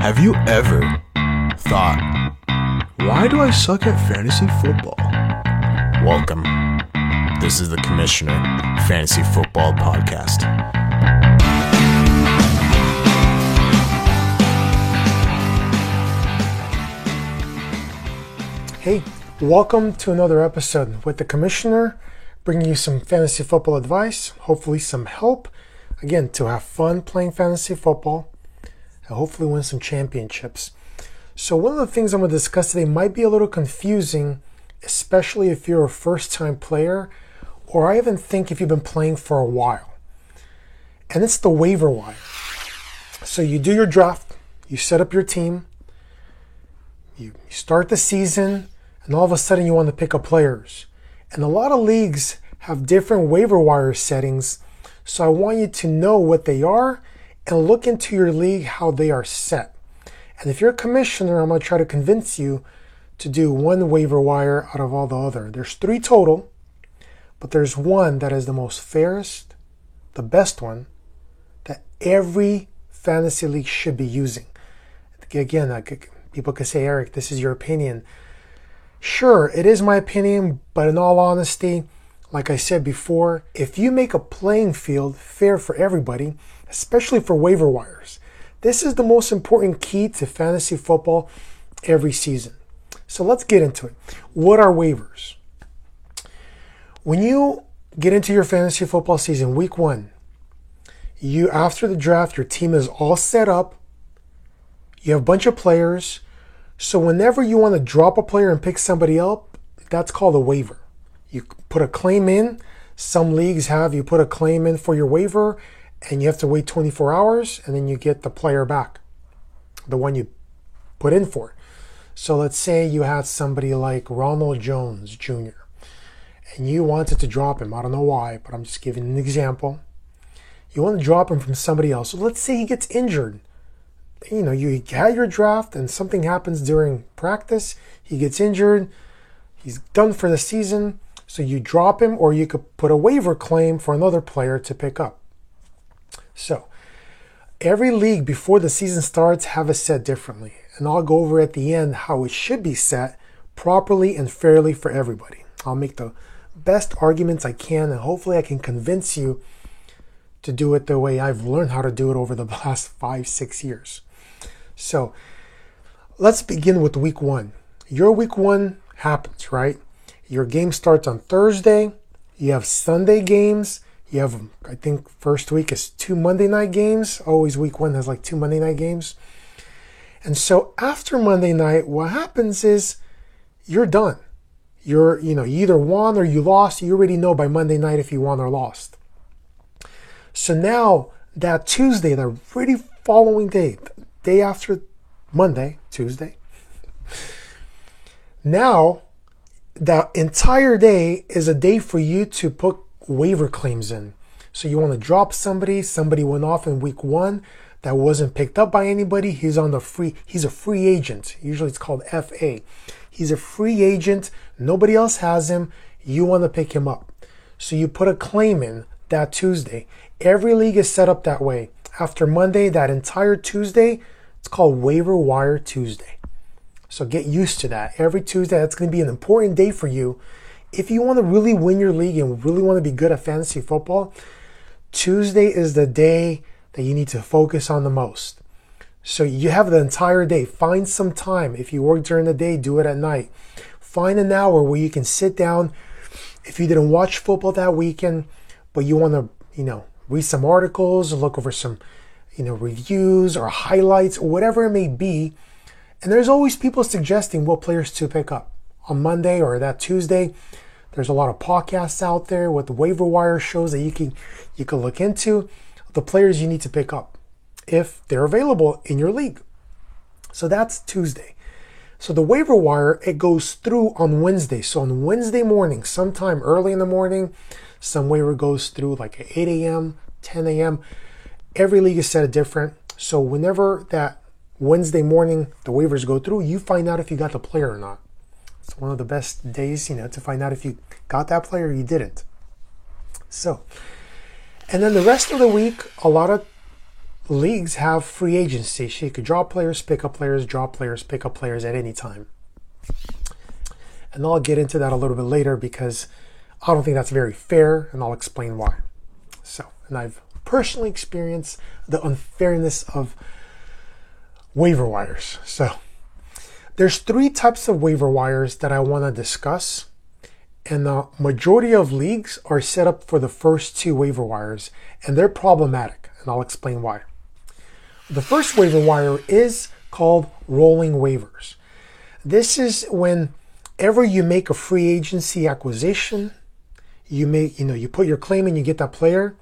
Have you ever thought, why do I suck at fantasy football? Welcome. This is the Commissioner Fantasy Football Podcast. Hey, welcome to another episode with the Commissioner, bringing you some fantasy football advice, hopefully some help, again, to have fun playing fantasy football and hopefully win some championships. So one of the things I'm going to discuss today might be a little confusing, especially if you're a first-time player, or I even think if you've been playing for a while. And it's the waiver wire. So you do your draft, you set up your team, you start the season, and all of a sudden you want to pick up players. And a lot of leagues have different waiver wire settings, so I want you to know what they are and look into your league how they are set. And if you're a commissioner, I'm going to try to convince you to do one waiver wire out of all the other. There's 3 total, but there's one that is the most fairest, the best one, that every fantasy league should be using. Again, people could say, Eric, this is your opinion. Sure, it is my opinion, but in all honesty, like I said before, if you make a playing field fair for everybody, especially for waiver wires, this is the most important key to fantasy football every season. So let's get into it. What are waivers? When you get into your fantasy football season, week 1, after the draft, your team is all set up. You have a bunch of players. So whenever you want to drop a player and pick somebody up, that's called a waiver. You put a claim in. Some leagues have you put a claim in for your waiver and you have to wait 24 hours and then you get the player back, the one you put in for. So let's say you had somebody like Ronald Jones Jr. and you wanted to drop him. I don't know why, but I'm just giving an example. You want to drop him from somebody else. So let's say he gets injured. You had your draft and something happens during practice. He gets injured. He's done for the season. So you drop him, or you could put a waiver claim for another player to pick up. So every league before the season starts have it set differently. And I'll go over at the end how it should be set properly and fairly for everybody. I'll make the best arguments I can, and hopefully I can convince you to do it the way I've learned how to do it over the last 5-6 years. So let's begin with week 1. Your week 1 happens, right? Your game starts on Thursday. You have Sunday games. You have, I think, first week is 2 Monday night games. Always week 1 has like 2 Monday night games. And so after Monday night, what happens is you're done. You either won or you lost. You already know by Monday night if you won or lost. So now that Tuesday, the really following day after Monday, Tuesday, now that entire day is a day for you to put waiver claims in. So you want to drop somebody went off in week 1 that wasn't picked up by anybody. He's a free agent. Usually it's called FA. He's a free agent. Nobody else has him. You want to pick him up. So you put a claim in that Tuesday. Every league is set up that way. After Monday, that entire Tuesday, it's called Waiver Wire Tuesday. So get used to that. Every Tuesday, that's going to be an important day for you. If you want to really win your league and really want to be good at fantasy football, Tuesday is the day that you need to focus on the most. So you have the entire day. Find some time. If you work during the day, do it at night. Find an hour where you can sit down. If you didn't watch football that weekend, but you want to, read some articles, look over some, reviews or highlights or whatever it may be. And there's always people suggesting what players to pick up. On Monday or that Tuesday, there's a lot of podcasts out there with the waiver wire shows that you can look into the players you need to pick up if they're available in your league. So that's Tuesday. So the waiver wire, it goes through on Wednesday. So on Wednesday morning, sometime early in the morning, some waiver goes through like at 8 a.m., 10 a.m. Every league is set different. So whenever that Wednesday morning the waivers go through, you find out if you got the player or not. It's one of the best days, to find out if you got that player or you didn't. So, and then the rest of the week, a lot of leagues have free agency. So you could drop players, pick up players, drop players, pick up players at any time. And I'll get into that a little bit later because I don't think that's very fair, and I'll explain why. So, and I've personally experienced the unfairness of waiver wires. So, there's 3 types of waiver wires that I want to discuss, and the majority of leagues are set up for the first 2 waiver wires, and they're problematic, and I'll explain why. The first waiver wire is called rolling waivers. This is whenever you make a free agency acquisition, you put your claim in, you get that player,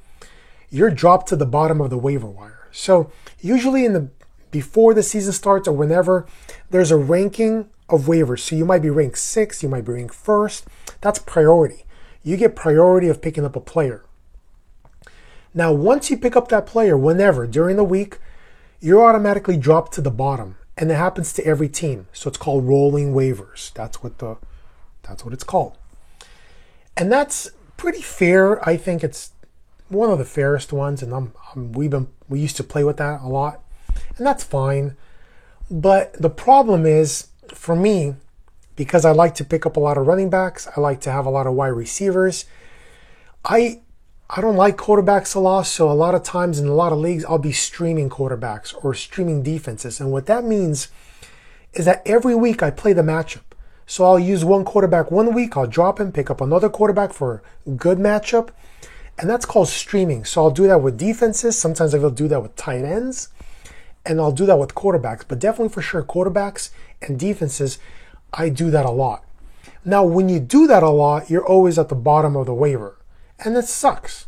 you're dropped to the bottom of the waiver wire. So usually before the season starts or whenever, there's a ranking of waivers. So you might be ranked 6th, you might be ranked 1st. That's priority. You get priority of picking up a player. Now, once you pick up that player, whenever, during the week, you're automatically dropped to the bottom. And it happens to every team. So it's called rolling waivers. That's what it's called. And that's pretty fair. I think it's one of the fairest ones, and we used to play with that a lot, and that's fine. But the problem is, for me, because I like to pick up a lot of running backs, I like to have a lot of wide receivers. I don't like quarterbacks a lot, so a lot of times in a lot of leagues, I'll be streaming quarterbacks or streaming defenses, and what that means is that every week I play the matchup. So I'll use one quarterback one week, I'll drop him, pick up another quarterback for a good matchup. And that's called streaming. So I'll do that with defenses. Sometimes I will do that with tight ends. And I'll do that with quarterbacks. But definitely for sure, quarterbacks and defenses, I do that a lot. Now, when you do that a lot, you're always at the bottom of the waiver. And it sucks.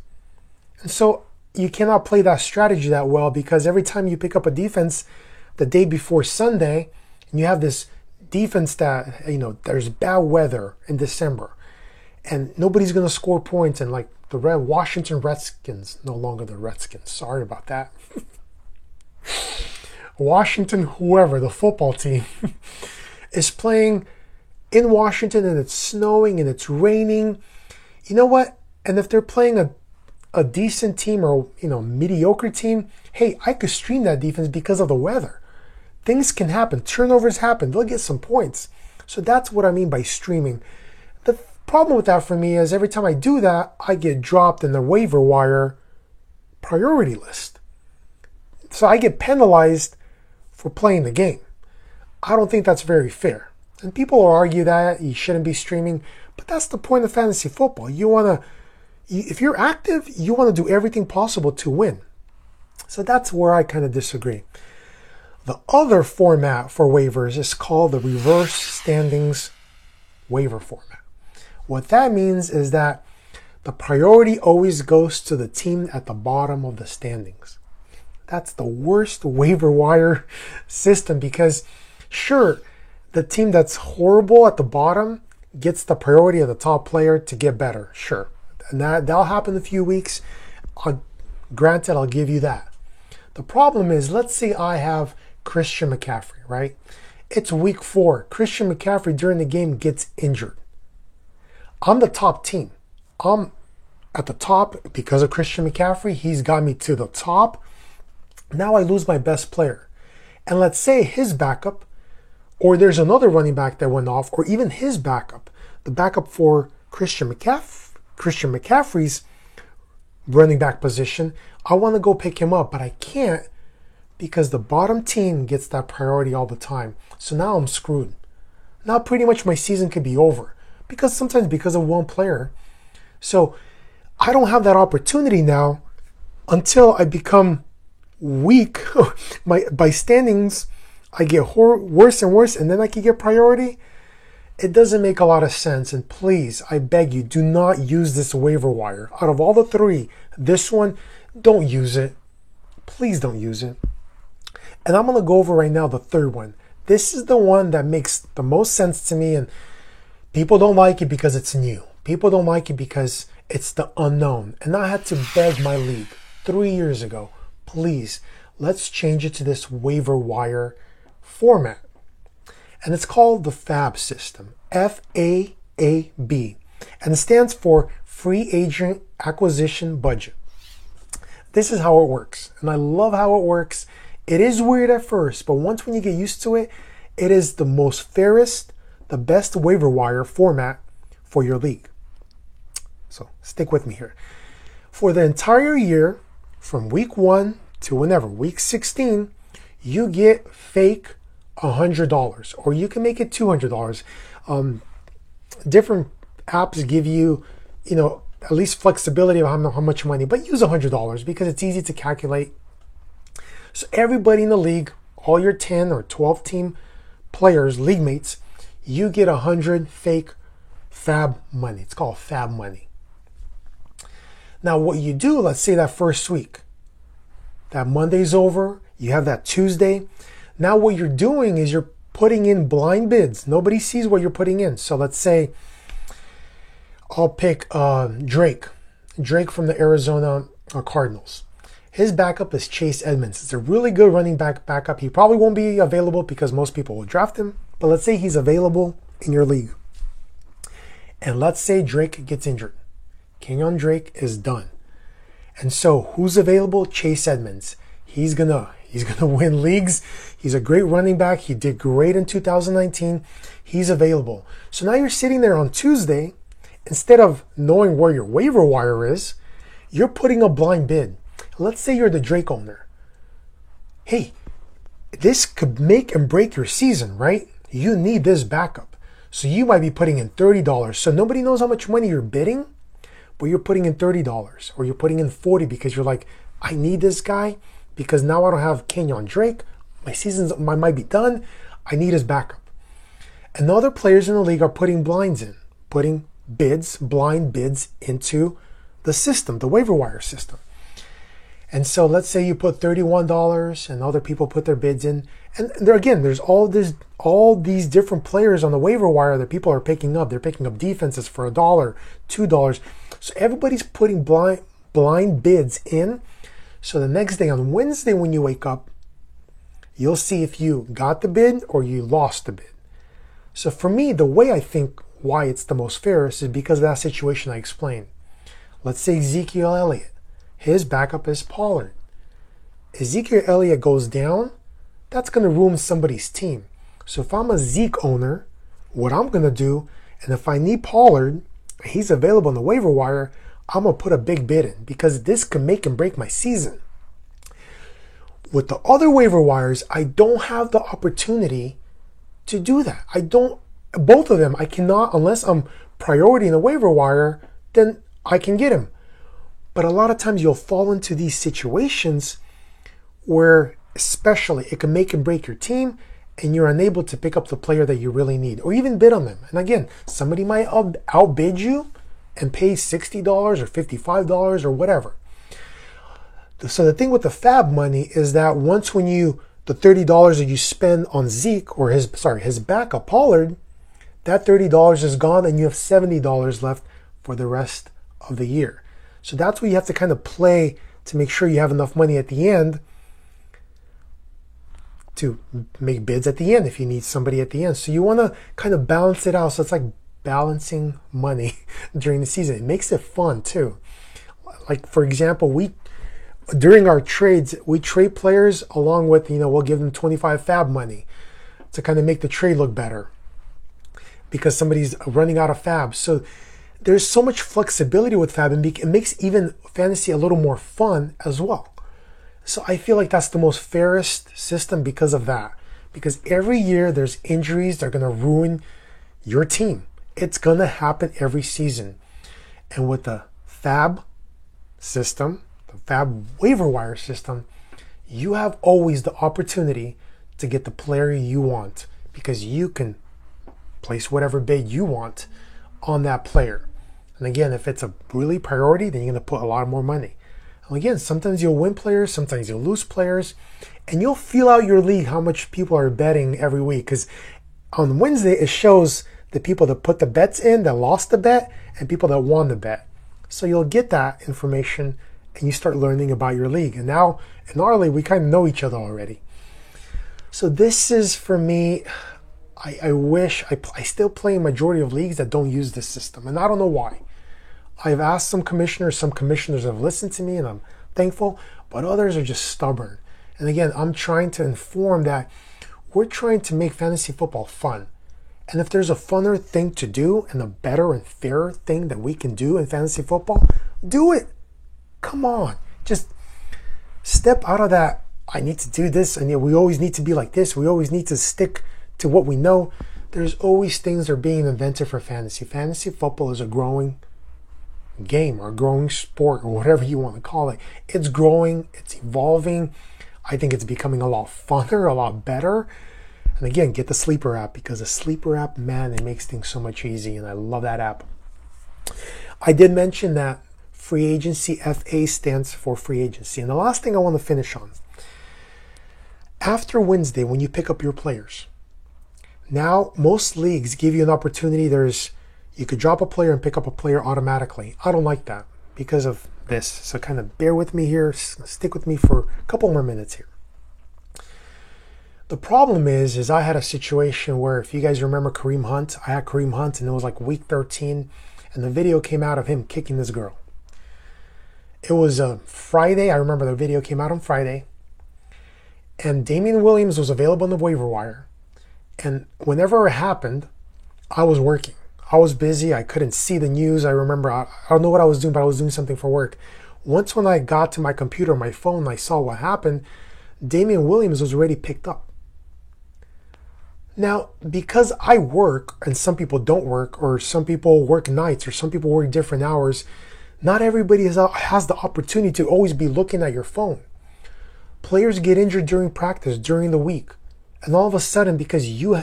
And so you cannot play that strategy that well because every time you pick up a defense the day before Sunday, and you have this defense that, there's bad weather in December and nobody's going to score points, and like the Washington Redskins, no longer the Redskins, sorry about that. Washington, whoever, the football team, is playing in Washington and it's snowing and it's raining. You know what? And if they're playing a decent team or, mediocre team, hey, I could stream that defense because of the weather. Things can happen. Turnovers happen. They'll get some points. So that's what I mean by streaming. The problem with that for me is every time I do that, I get dropped in the waiver wire priority list. So I get penalized for playing the game. I don't think that's very fair. And people will argue that you shouldn't be streaming, but that's the point of fantasy football. If you're active, you want to do everything possible to win. So that's where I kind of disagree. The other format for waivers is called the reverse standings waiver format. What that means is that the priority always goes to the team at the bottom of the standings. That's the worst waiver wire system because, sure, the team that's horrible at the bottom gets the priority of the top player to get better, sure. And that'll happen in a few weeks. Granted, I'll give you that. The problem is, let's say I have Christian McCaffrey, right? It's week 4. Christian McCaffrey during the game gets injured. I'm the top team. I'm at the top because of Christian McCaffrey. He's got me to the top. Now I lose my best player. And let's say his backup, or there's another running back that went off, or even his backup, the backup for Christian McCaffrey's running back position, I want to go pick him up, but I can't because the bottom team gets that priority all the time. So now I'm screwed. Now pretty much my season could be over because of one player. So I don't have that opportunity now until I become weak. By standings, I get worse and worse, and then I can get priority. It doesn't make a lot of sense. And please, I beg you, do not use this waiver wire. Out of all the 3, this one, don't use it. Please don't use it. And I'm going to go over right now the third one. This is the one that makes the most sense to me, and people don't like it because it's new. People don't like it because it's the unknown. And I had to beg my league 3 years ago, please, let's change it to this waiver wire format. And it's called the FAB system, FAAB. And it stands for Free Agent Acquisition Budget. this is how it works. And I love how it works. It is weird at first, but once when you get used to it, it is the most fairest, the best waiver wire format for your league. So stick with me here. For the entire year, from week 1 to whenever, week 16, you get fake $100, or you can make it $200. Different apps give you, at least flexibility of how much money, but use $100 because it's easy to calculate. So everybody in the league, all your 10 or 12 team players, league mates, you get 100 fake fab money. It's called fab money. Now what you do, let's say that first week, that Monday's over, you have that Tuesday. Now what you're doing is you're putting in blind bids. Nobody sees what you're putting in. So let's say I'll pick Drake from the Arizona Cardinals. His backup is Chase Edmonds. It's a really good running back backup. He probably won't be available because most people will draft him. But let's say he's available in your league. And let's say Drake gets injured. Kenyon Drake is done. And so who's available? Chase Edmonds. He's gonna win leagues. He's a great running back. He did great in 2019. He's available. So now you're sitting there on Tuesday. Instead of knowing where your waiver wire is, you're putting a blind bid. Let's say you're the Drake owner. Hey, this could make and break your season, right? You need this backup. So you might be putting in $30. So nobody knows how much money you're bidding, but you're putting in $30 or you're putting in $40 because you're like, I need this guy because now I don't have Kenyon Drake. My season's might be done. I need his backup. And the other players in the league are putting blinds in, putting blind bids into the system, the waiver wire system. And so let's say you put $31 and other people put their bids in. And there again, there's all these different players on the waiver wire that people are picking up. They're picking up defenses for $1, $2. So everybody's putting blind bids in. So the next day on Wednesday when you wake up, you'll see if you got the bid or you lost the bid. So for me, the way I think why it's the most fairest is because of that situation I explained. Let's say Ezekiel Elliott. His backup is Pollard. Ezekiel Elliott goes down, that's going to ruin somebody's team. So if I'm a Zeke owner, what I'm going to do, and if I need Pollard, he's available on the waiver wire, I'm going to put a big bid in because this can make and break my season. With the other waiver wires, I don't have the opportunity to do that. Both of them, I cannot, unless I'm priority in the waiver wire, then I can get him. But a lot of times you'll fall into these situations where especially it can make and break your team and you're unable to pick up the player that you really need or even bid on them. And again, somebody might outbid you and pay $60 or $55 or whatever. So the thing with the fab money is that once when the $30 that you spend on Zeke or his backup Pollard, that $30 is gone and you have $70 left for the rest of the year. So that's where you have to kind of play to make sure you have enough money at the end to make bids at the end if you need somebody at the end. So you want to kind of balance it out. So it's like balancing money during the season. It makes it fun too. Like for example, during our trades, we trade players along with, we'll give them 25 fab money to kind of make the trade look better because somebody's running out of fab. So there's so much flexibility with fab and it makes even fantasy a little more fun as well. So I feel like that's the most fairest system because of that. Because every year there's injuries that are going to ruin your team. It's going to happen every season. And with the fab system, the fab waiver wire system, you have always the opportunity to get the player you want because you can place whatever bid you want on that player. And again, if it's a really priority, then you're going to put a lot more money. And again, sometimes you'll win players, sometimes you'll lose players, and you'll feel out your league how much people are betting every week. Because on Wednesday, it shows the people that put the bets in, that lost the bet, and people that won the bet. So you'll get that information and you start learning about your league. And now in our league, we kind of know each other already. So this is for me, I wish, I still play in majority of leagues that don't use this system. And I don't know why. I've asked some commissioners have listened to me and I'm thankful, but others are just stubborn. And again, I'm trying to inform that we're trying to make fantasy football fun. And if there's a funner thing to do and a better and fairer thing that we can do in fantasy football, do it. Come on. Just step out of that, I need to do this, and we always need to be like this. We always need to stick to what we know. There's always things that are being invented for fantasy. Fantasy football is a growing game or a growing sport or whatever you want to call it. It's growing. It's evolving. I think it's becoming a lot funner, a lot better. And again, get the Sleeper app, because the Sleeper app, man, it makes things so much easy, and I love that app. I did mention that free agency, FA, stands for free agency. And the last thing I want to finish on, after Wednesday, when you pick up your players, now most leagues give you an opportunity. You could drop a player and pick up a player automatically. I don't like that because of this. So kind of bear with me here. Stick with me for a couple more minutes here. The problem is I had a situation where, if you guys remember Kareem Hunt, I had Kareem Hunt, and it was like week 13, and the video came out of him kicking this girl. It was a Friday. I remember the video came out on Friday, and Damian Williams was available on the waiver wire. And whenever it happened, I was working. I was busy. I couldn't see the news. I remember, I don't know what I was doing, but I was doing something for work. Once when I got to my computer, my phone, I saw what happened. Damian Williams was already picked up. Now, because I work and some people don't work, or some people work nights, or some people work different hours, not everybody has the opportunity to always be looking at your phone. Players get injured during practice, during the week. And all of a sudden, because you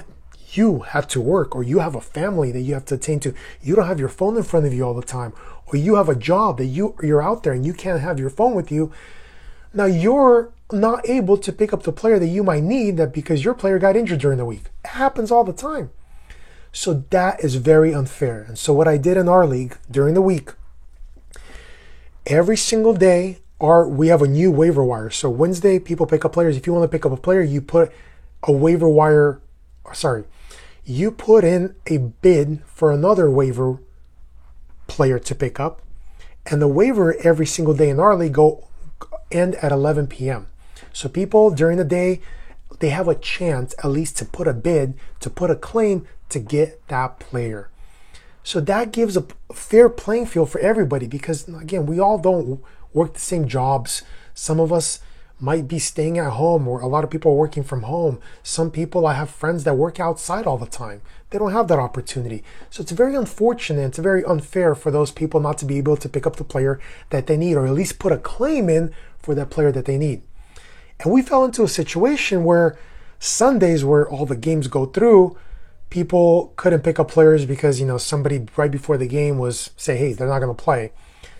have to work, or you have a family that you have to attend to, you don't have your phone in front of you all the time, or you have a job that you're out there and you can't have your phone with you. Now you're not able to pick up the player that you might need, that because your player got injured during the week. It happens all the time. So that is very unfair. And so what I did in our league during the week, every single day, we have a new waiver wire. So Wednesday, people pick up players. If you want to pick up a player, you put a waiver wire, you put in a bid for another waiver player to pick up. And the waiver every single day in our league end at 11 p.m. So people during the day, they have a chance at least to put a bid, to put a claim to get that player. So that gives a fair playing field for everybody, because again, we all don't work the same jobs. Some of us might be staying at home, or a lot of people are working from home. Some people, I have friends that work outside all the time. They don't have that opportunity. So it's very unfortunate, it's very unfair for those people not to be able to pick up the player that they need, or at least put a claim in for that player that they need. And we fell into a situation where Sundays, where all the games go through, people couldn't pick up players because, somebody right before the game was say, hey, they're not going to play.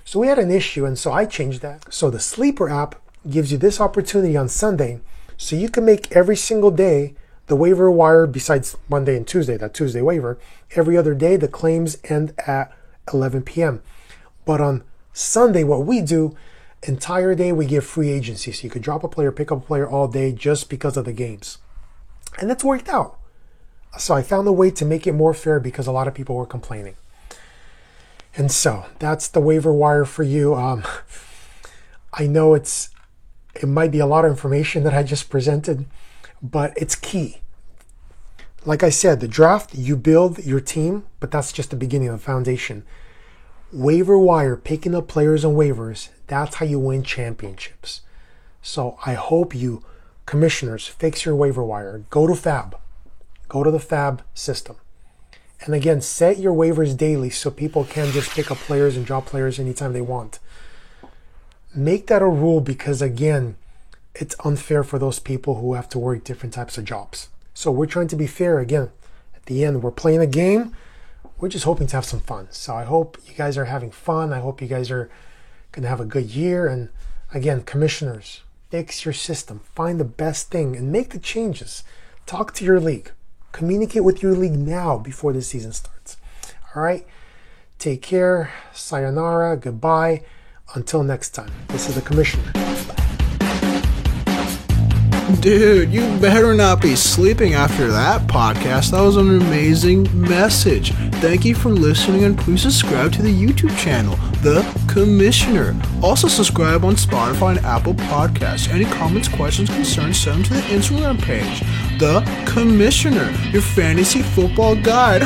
So we had an issue, and so I changed that. So the Sleeper app gives you this opportunity on Sunday, so you can make every single day the waiver wire, besides Monday and Tuesday, that Tuesday waiver. Every other day, the claims end at 11 p.m. But on Sunday, what we do, entire day, we give free agency. So you could drop a player, pick up a player all day just because of the games. And that's worked out. So I found a way to make it more fair, because a lot of people were complaining. And so that's the waiver wire for you. I know it might be a lot of information that I just presented, but it's key. Like I said, the draft, you build your team, but that's just the beginning of the foundation. Waiver wire, picking up players on waivers, that's how you win championships. So I hope you, commissioners, fix your waiver wire. Go to Fab. Go to the Fab system. And again, set your waivers daily so people can just pick up players and drop players anytime they want. Make that a rule, because again, it's unfair for those people who have to work different types of jobs. So we're trying to be fair. Again, at the end, we're playing a game. We're just hoping to have some fun. So I hope you guys are having fun. I hope you guys are going to have a good year. And again, commissioners, fix your system. Find the best thing and make the changes. Talk to your league. Communicate with your league now before the season starts. All right? Take care. Sayonara. Goodbye. Until next time. This is the Commissioner. Bye. Dude, you better not be sleeping after that podcast. That was an amazing message. Thank you for listening, and please subscribe to the YouTube channel, The Commissioner. Also subscribe on Spotify and Apple Podcasts. Any comments, questions, concerns, send them to the Instagram page, The Commissioner, your fantasy football guide.